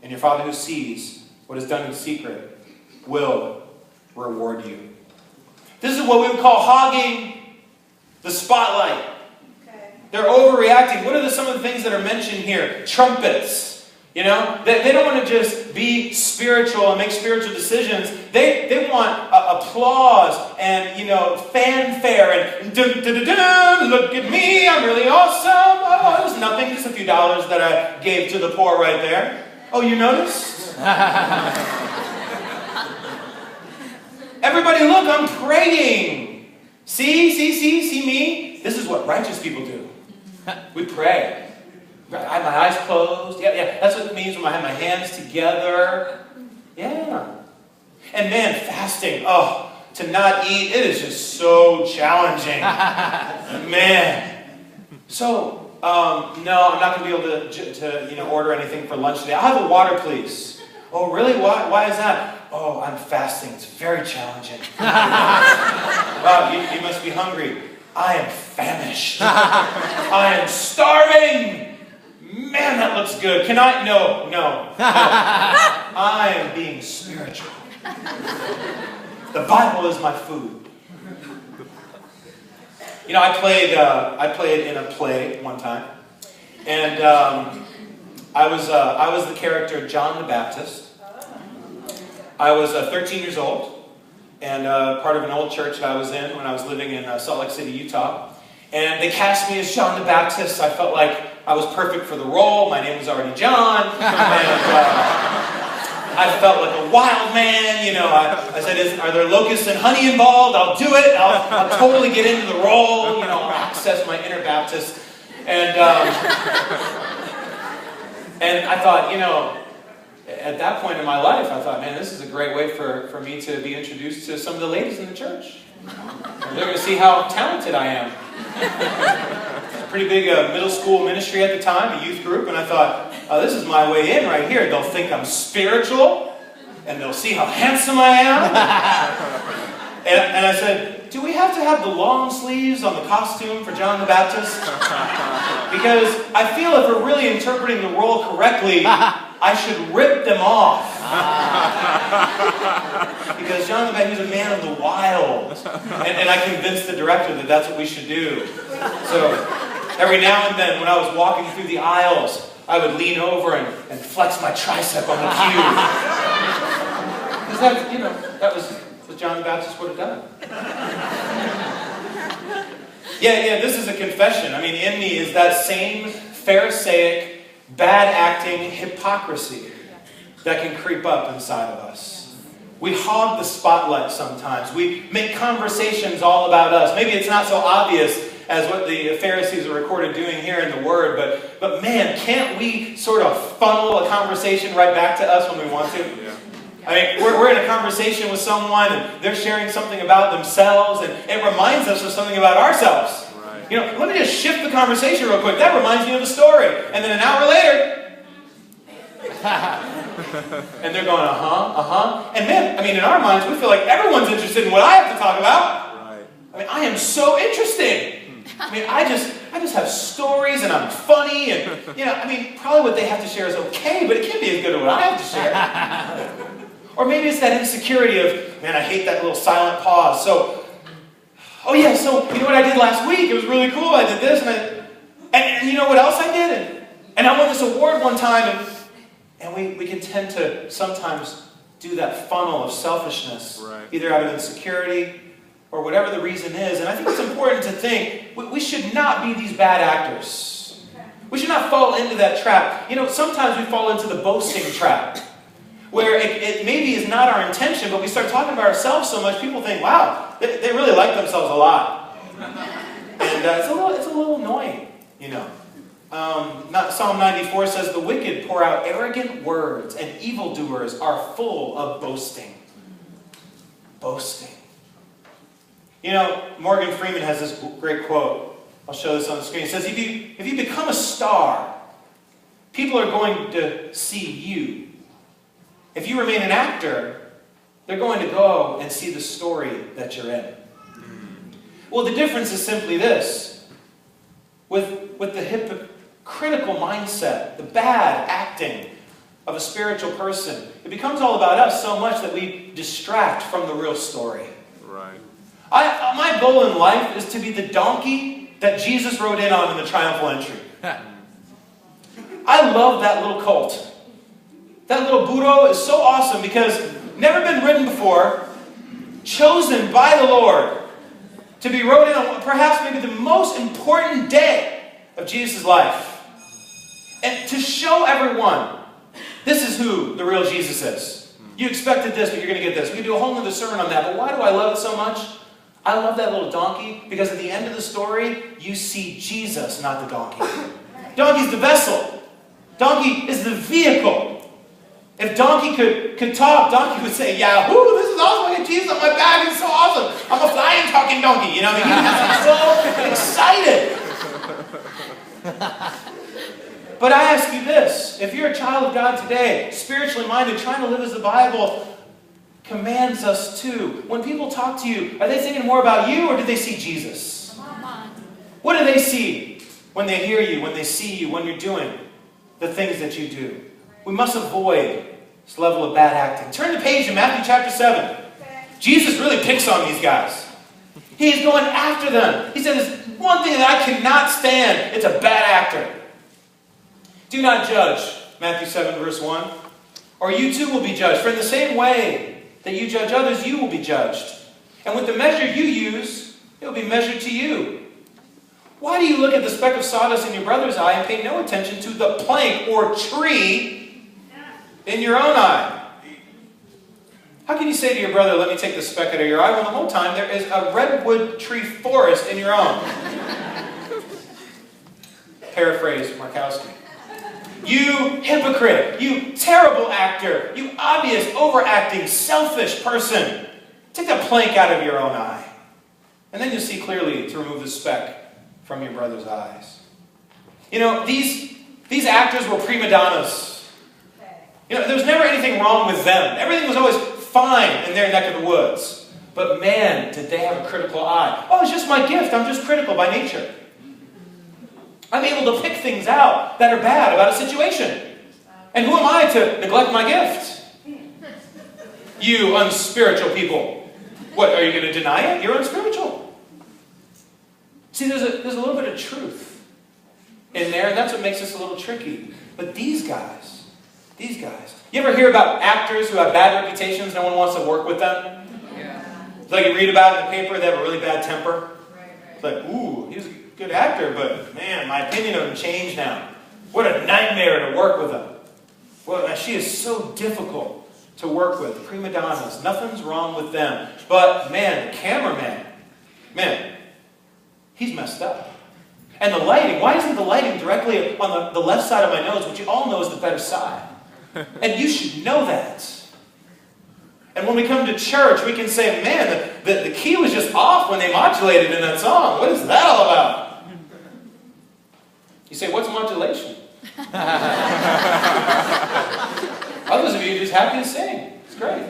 And your Father who sees what is done in secret will reward you. This is what we would call hogging the spotlight. Okay. They're overreacting. What are some of the things that are mentioned here? Trumpets. You know, they don't want to just be spiritual and make spiritual decisions. They want applause and, fanfare and dun, dun, dun, dun, look at me, I'm really awesome. Oh, it was nothing, just a few dollars that I gave to the poor right there. Oh, you noticed? Everybody, look, I'm praying. See me? This is what righteous people do. We pray. I have my eyes closed. Yeah, that's what it means when I have my hands together. Yeah. And man, fasting, to not eat, it is just so challenging. Man. So, no, I'm not going to be able to order anything for lunch today. I'll have a water, please. Oh, really? Why is that? Oh, I'm fasting. It's very challenging. Wow, you must be hungry. I am famished. I am starving. Man, that looks good. Can I? No. I am being spiritual. The Bible is my food. I played in a play one time, and I was the character John the Baptist. I was 13 years old, and part of an old church that I was in when I was living in Salt Lake City, Utah. And they cast me as John the Baptist. I felt like I was perfect for the role. My name was already John. And I felt like a wild man. I said, are there locusts and honey involved? I'll do it. I'll totally get into the role. I'll access my inner Baptist. And I thought, at that point in my life, I thought, man, this is a great way for me to be introduced to some of the ladies in the church. They're going to see how talented I am. It's a pretty big middle school ministry at the time, a youth group, and I thought, this is my way in right here. They'll think I'm spiritual, and they'll see how handsome I am. And I said, do we have to have the long sleeves on the costume for John the Baptist? Because I feel if we're really interpreting the role correctly, I should rip them off. Because John the Baptist is a man of the wild. And I convinced the director that that's what we should do. So every now and then when I was walking through the aisles, I would lean over and flex my tricep on the cue. Because that was what John the Baptist would have done. Yeah, this is a confession. I mean, in me is that same Pharisaic, bad acting hypocrisy that can creep up inside of us. We hog the spotlight sometimes. We make conversations all about us. Maybe it's not so obvious as what the Pharisees are recorded doing here in the Word, but man, can't we sort of funnel a conversation right back to us when we want to? Yeah. I mean, we're in a conversation with someone and they're sharing something about themselves and it reminds us of something about ourselves. Right. Let me just shift the conversation real quick. That reminds me of a story. And then an hour later, and they're going, And man, I mean, in our minds, we feel like everyone's interested in what I have to talk about. Right. I mean, I am so interesting. I mean, I just have stories and I'm funny and, probably what they have to share is okay, but it can't be as good as what I have to share. Or maybe it's that insecurity of, man, I hate that little silent pause. So, you know what I did last week? It was really cool. I did this and you know what else I did? And I won this award one time and we can tend to sometimes do that funnel of selfishness, right. Either out of insecurity or whatever the reason is. And I think it's important to think we should not be these bad actors. We should not fall into that trap. Sometimes we fall into the boasting trap, where it maybe is not our intention, but we start talking about ourselves so much, people think, wow, they really like themselves a lot. And it's a little annoying, Psalm 94 says, the wicked pour out arrogant words, and evildoers are full of boasting. Boasting. Morgan Freeman has this great quote. I'll show this on the screen. It says, if you become a star, people are going to see you. If you remain an actor, they're going to go and see the story that you're in. Well, the difference is simply this. With the hypocritical mindset, the bad acting, of a spiritual person, it becomes all about us so much that we distract from the real story. Right. My goal in life is to be the donkey that Jesus rode in on in the triumphal entry. I love that little colt. That little burro is so awesome because never been ridden before, chosen by the Lord to be rode in on perhaps maybe the most important day of Jesus' life. And to show everyone, this is who the real Jesus is. You expected this, but you're going to get this. We can do a whole other sermon on that, but why do I love it so much? I love that little donkey because at the end of the story, you see Jesus, not the donkey. Donkey's the vessel. Donkey is the vehicle. If donkey could talk, donkey would say, Yahoo, this is awesome. I got Jesus on my back. It's so awesome. I'm a flying, talking donkey. You know, he was so excited. But I ask you this. If you're a child of God today, spiritually minded, trying to live as the Bible commands us to, when people talk to you, are they thinking more about you or do they see Jesus? What do they see when they hear you, when they see you, when you're doing the things that you do? We must avoid this level of bad acting. Turn the page to Matthew chapter 7. Jesus really picks on these guys. He's going after them. He said, there's one thing that I cannot stand. It's a bad actor. Do not judge, Matthew 7 verse 1. Or you too will be judged. For in the same way that you judge others, you will be judged. And with the measure you use, it will be measured to you. Why do you look at the speck of sawdust in your brother's eye and pay no attention to the plank or tree in your own eye? How can you say to your brother, let me take the speck out of your eye, when the whole time there is a redwood tree forest in your own? Paraphrase Markowski. You hypocrite, you terrible actor, you obvious, overacting, selfish person. Take that plank out of your own eye. And then you'll see clearly to remove the speck from your brother's eyes. You know, these actors were prima donnas. You know, there was never anything wrong with them. Everything was always fine in their neck of the woods. But man, did they have a critical eye. Oh, it's just my gift. I'm just critical by nature. I'm able to pick things out that are bad about a situation. And who am I to neglect my gift? You unspiritual people. What, are you going to deny it? You're unspiritual. See, there's a little bit of truth in there, and that's what makes this a little tricky. But these guys, you ever hear about actors who have bad reputations, no one wants to work with them? Yeah. It's like you read about it in the paper, they have a really bad temper. Right. It's like, ooh, he was a good actor, but man, my opinion of him changed now. What a nightmare to work with him. Well, she is so difficult to work with. Prima donnas, nothing's wrong with them. But man, the cameraman, man, he's messed up. And the lighting, why isn't the lighting directly on the left side of my nose, which you all know is the better side? And you should know that. And when we come to church, we can say, man, the key was just off when they modulated in that song. What is that all about? You say, what's modulation? Others of you are just happy to sing. It's great.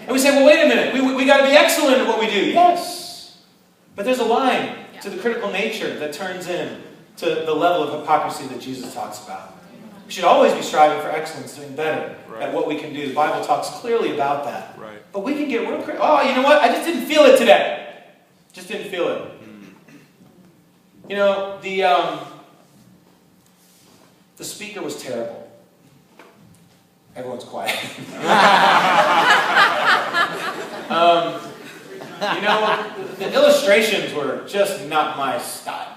And we say, well, wait a minute. We got to be excellent at what we do. Yes. But there's a line to the critical nature that turns in to the level of hypocrisy that Jesus talks about. We should always be striving for excellence, doing better at what we can do. The Bible talks clearly about that. Right. But we can get real critical. Oh, you know what? I just didn't feel it today. Just didn't feel it. You know, the speaker was terrible. Everyone's quiet. You know, the illustrations were just not my style.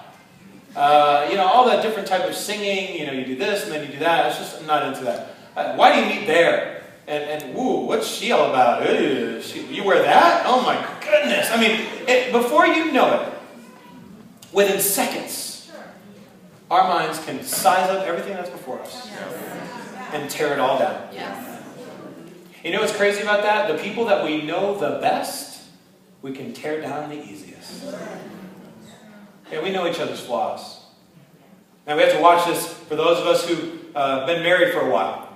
You know, all that different type of singing, you know, you do this and then you do that. I'm not into that. Why do you meet there? And woo, what's she all about? You wear that? Oh my goodness. I mean, before you know it, within seconds, our minds can size up everything that's before us and tear it all down. Yes. You know what's crazy about that? The people that we know the best, we can tear down the easiest. Yeah, we know each other's flaws. Now we have to watch this for those of us who've been married for a while.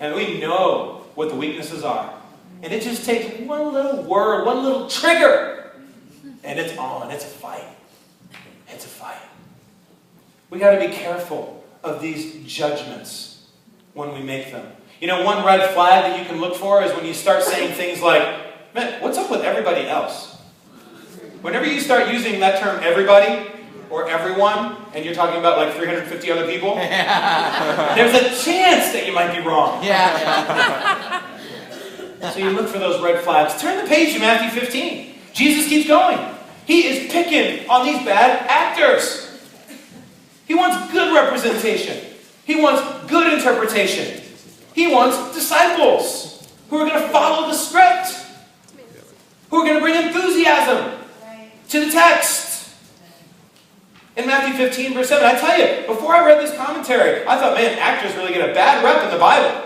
And we know what the weaknesses are. And it just takes one little word, one little trigger, and it's on. It's a fight. It's a fight. We got to be careful of these judgments. when we make them. You know, one red flag that you can look for is when you start saying things like, man, what's up with everybody else? Whenever you start using that term everybody or everyone, and you're talking about like 350 other people, there's a chance that you might be wrong. Yeah. So you look for those red flags. Turn the page to Matthew 15. Jesus keeps going. He is picking on these bad actors. He wants good representation. He wants good interpretation. He wants disciples who are going to follow the script, who are going to bring enthusiasm to the text. In Matthew 15, verse 7, I tell you, before I read this commentary, I thought, man, actors really get a bad rep in the Bible.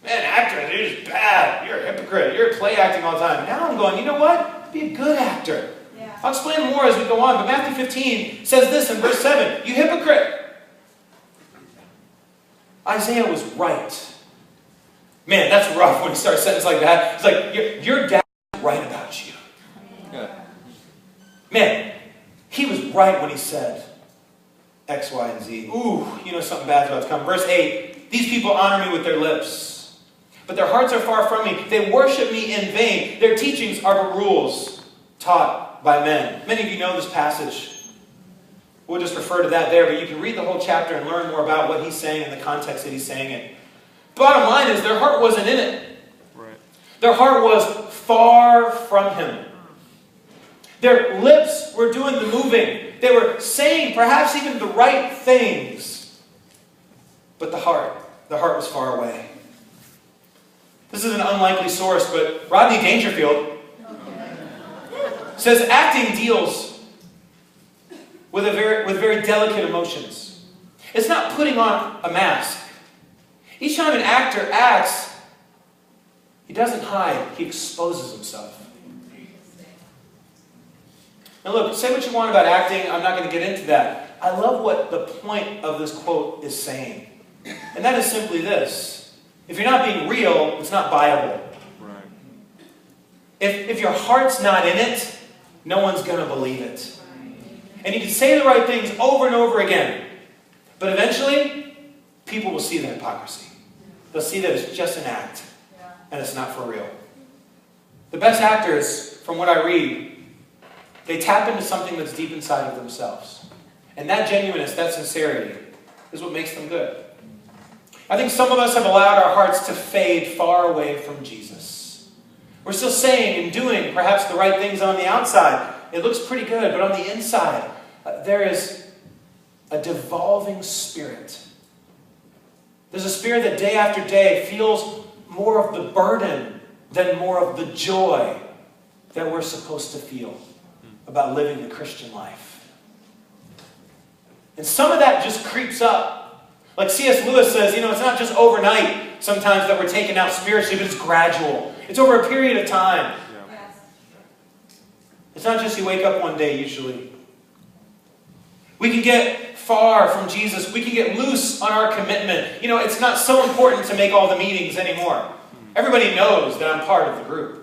Man, actors, you're just bad. You're a hypocrite. You're play acting all the time. Now I'm going, you know what? Be a good actor. Yeah. I'll explain more as we go on, but Matthew 15 says this in verse 7, you hypocrite. Isaiah was right. Man, that's rough when you start a sentence like that. It's like, your dad was right about you. Yeah. Man, he was right when he said X, Y, and Z. Ooh, you know something bad's about to come. Verse 8, these people honor me with their lips, but their hearts are far from me. They worship me in vain. Their teachings are but rules taught by men. Many of you know this passage. We'll just refer to that there, but you can read the whole chapter and learn more about what he's saying and the context that he's saying it. Bottom line is their heart wasn't in it. Right. Their heart was far from him. Their lips were doing the moving. They were saying perhaps even the right things. But the heart was far away. This is an unlikely source, but Rodney Dangerfield says acting deals with very delicate emotions. It's not putting on a mask. Each time an actor acts, he doesn't hide, he exposes himself. Now look, say what you want about acting, I'm not going to get into that. I love what the point of this quote is saying. And that is simply this. If you're not being real, it's not viable. Right. If your heart's not in it, no one's going to believe it. And you can say the right things over and over again. But eventually, people will see the hypocrisy. They'll see that it's just an act. And it's not for real. The best actors, from what I read, they tap into something that's deep inside of themselves. And that genuineness, that sincerity, is what makes them good. I think some of us have allowed our hearts to fade far away from Jesus. We're still saying and doing perhaps the right things on the outside. It looks pretty good, but on the inside, there is a devolving spirit. There's a spirit that day after day feels more of the burden than more of the joy that we're supposed to feel about living the Christian life. And some of that just creeps up. Like C.S. Lewis says, it's not just overnight sometimes that we're taken out spiritually, but it's gradual. It's over a period of time. Yeah. It's not just you wake up one day, usually. We can get far from Jesus. We can get loose on our commitment. It's not so important to make all the meetings anymore. Everybody knows that I'm part of the group.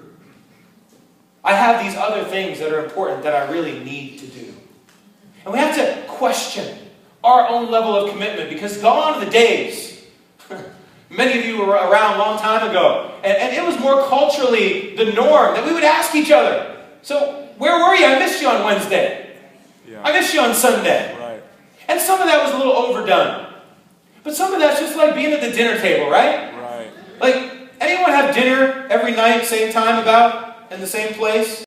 I have these other things that are important that I really need to do. And we have to question our own level of commitment, because gone are the days. Many of you were around a long time ago, and it was more culturally the norm that we would ask each other, so where were you? I missed you on Wednesday. Yeah. I missed you on Sunday. Right. And some of that was a little overdone. But some of that's just like being at the dinner table, right? Right. Like, anyone have dinner every night, same time about, in the same place?